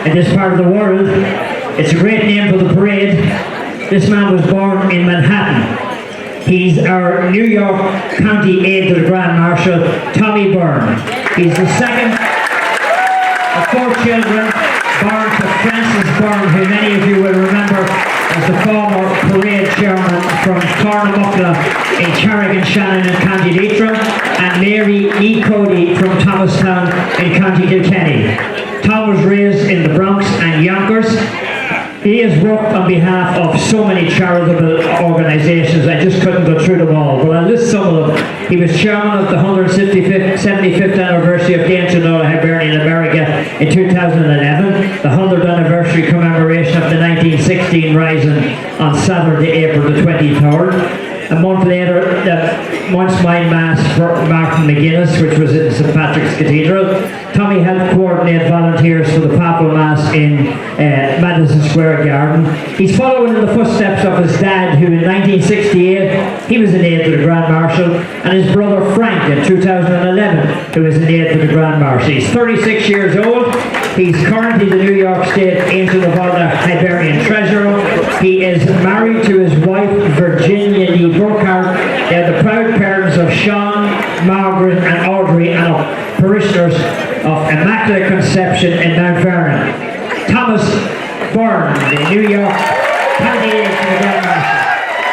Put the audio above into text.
in this part of the world. It's a great name for the parade. This man was born in Manhattan. He's our New York County Aide to the Grand Marshal, Tommy Beirne. He's the second of 4 children born to Francis Beirne, who many of you will remember as the former parade chairman from Cornamuckla in Carrigan-Shannon in County Leitrim, and Mary E. Cody from Thomastown in County Kilkenny. Tom was raised in the Bronx and Yonkers. He has worked on behalf of so many charitable organisations, I just couldn't go through them all, but I'll list some of them. He was chairman of the 175th anniversary of Dame Beirne in America in 2011, the 100th anniversary commemoration of the 1916 Rising on Saturday, April the 23rd. A month later, the once mine mass for Martin McGuinness, which was in St Patrick's Cathedral. Tommy helped coordinate volunteers for the papal mass in Madison Square Garden. He's following in the footsteps of his dad, who in 1968 he was an aide to the Grand Marshal, and his brother Frank in 2011, who was an aide to the Grand Marshal. He's 36 years old. He's currently the New York State Angel of Honor Hibernian Treasurer. He is married to his wife Virginia Lee Burkhardt. They're the proud parents of Sean, Margaret and Audrey, and of parishioners of Immaculate Conception in Mount Vernon. Thomas Beirne, the New York County Aide to the Grand Marshal.